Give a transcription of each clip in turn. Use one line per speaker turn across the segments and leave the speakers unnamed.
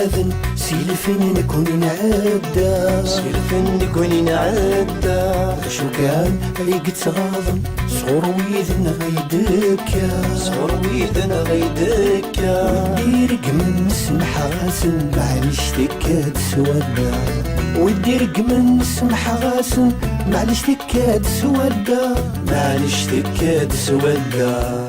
أذن سيلفن نكون نعدى
سيلفن نكون نعدى
شو كان يقت غاضن صغر ويذن غيدكا
صغر ويذن غيدكا
وديرك من سمح غاسن معليش تكاد سودا وديرك من سمح غاسن معليش تكاد سودا
معليش تكاد سودا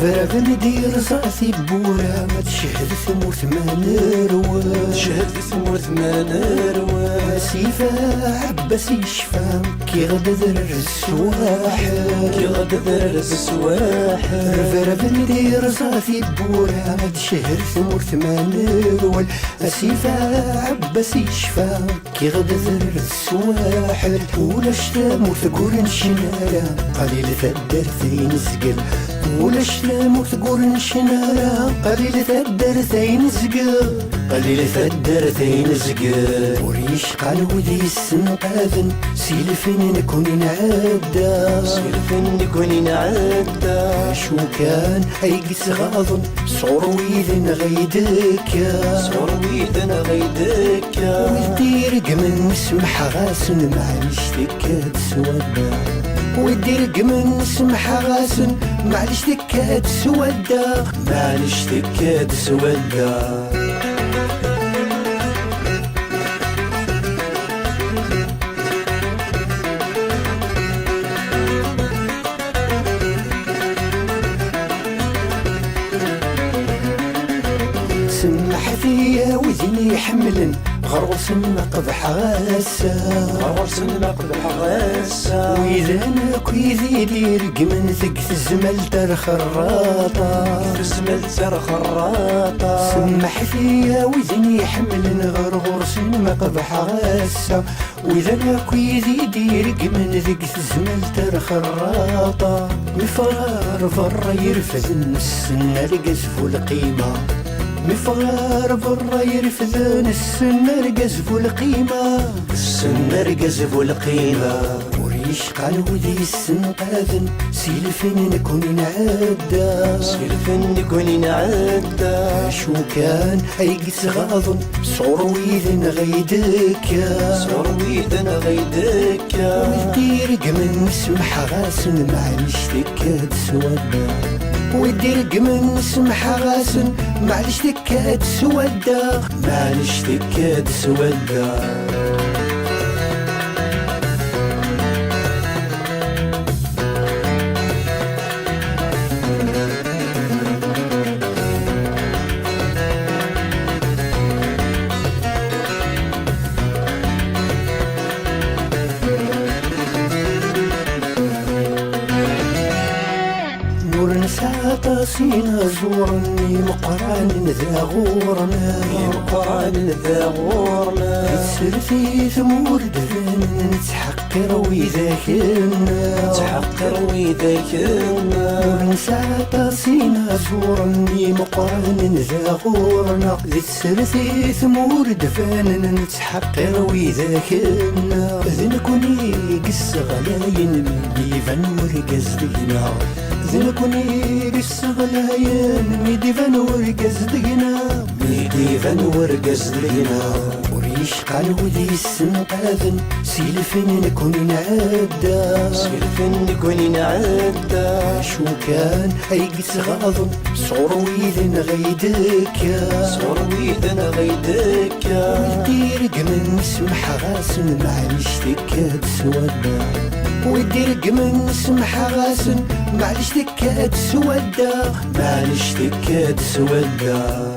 فاغن دير زعثي بورا ما تشهد ثمور ثمان رواد
تشهد ثمور ثمان رواد
سيفا عباس يشفى كي غدا ذرر السواحل
كي غدا ذرر السواحل
فاغن دير زعثي بورا ما تشهد ثمور ثمان رواد سيفا عباس يشفى كي غدا ذرر السواحل ولا شتام وثقور نشنالا قليل ثدر ثين سقل ولا شلام وثقور نشنالا قليل ثدر ثين سقل
قليل ثدر ثين سقل
وريش قال ودي السنقاذن سيلفن نكون نعدى
سيلفن نكون نعدى
شو كان هيقس غاضن صور ويذن غيدكا
صور ويذن غيدكا
وديرك من سمح غاسن معليش تكاد سودا وديرك من سمح غاسن معليش تكاد سودا
معليش تكاد سودا
سمح فيا وذني حملا غروس قبح غاسا
غروس قبح غاسا
وإذا أنا كويذي ديرك من ثقت الزمل ترخراطا
الزمل ترخراطا
سمح فيا وذني حملا غروس قبح غاسا وإذا أنا كويذي ديرك من ثقت الزمل ترخراطا مفرار فرا يرفد السنة القزف والقيمة مفغار برا يرفذن السنة رقزف القيمة
السنة رقزف القيمة
وريش قال ودي السنقاذن سيلفن نكون نعدى
سيلفن نكون نعدى
شو كان هيقس غاضن صور ويذن غيدكا
صور ويذن غيدكا
وديرك من سمح غاسن معليش تكاد سودا وديرك من سمح غاسن معليش تكاد سودا
معليش تكاد سودا
طاسينا زورني مقران ذا غورنا
مقران ذا غورنا
تسر في ثمور دفن نتحقر وإذا كنا
نتحقر وإذا كنا
ونسى طاسينا زورني مقران ذا غورنا تسر في ثمور دفن نتحقر وإذا كنا ذن كوني قس غلاين من ديفن ورقز دينا ذن كوني قس غلاين من ديفن ورقز دينا
ميديفن ورقز دينا
وريش قال ودي السنقاذن سيلفن نكون نعدى
سيلفن نكون نعدى
شو كان هيقس غاضن صور ويذن غيدكا
صور ويذن غيدكا
وديرك من سمح غاسن معليش تكاد سودا وديرك من سمح غاسن معليش تكاد سودا
معليش تكاد سودا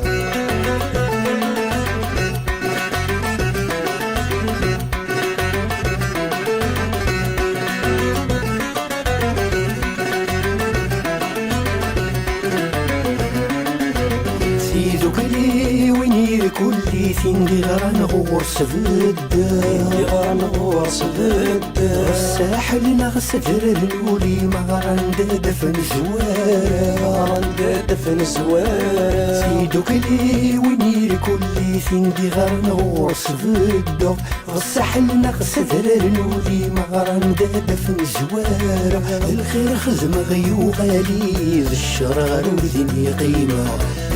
كل ثين دي غران غورس بالدار
دي غران غورس بالدار
الساحل نغسدر الولي مغران دفن زوارة
مغران دفن زوارة
سيدوك لي وينير كل ثين دي غران غورس بالدار الساحل نغسدر الولي مغران دفن زوارة الخير خزم غيو غالي ذا الشرار وذني قيمة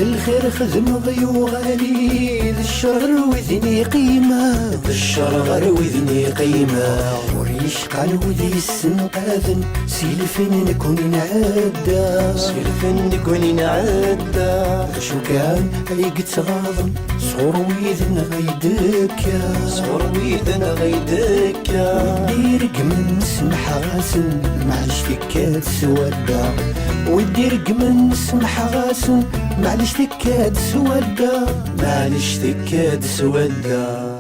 الخير خزم غيو غالي ذا الشرار وذني قيمة
ذا الشرار وذني قيمة
وريش قال وذي السنقاذن سيلفين نكون نعدى
سيلفين نكون نعدى
شو كان هيك تغاضن صور ويذن غيدك
صور ويذن غيدك
وديرك من سمح غاسن معلش تكاد سودا وديرك من سمح غاسن معلش تكاد سودا
معلش تكاد سودا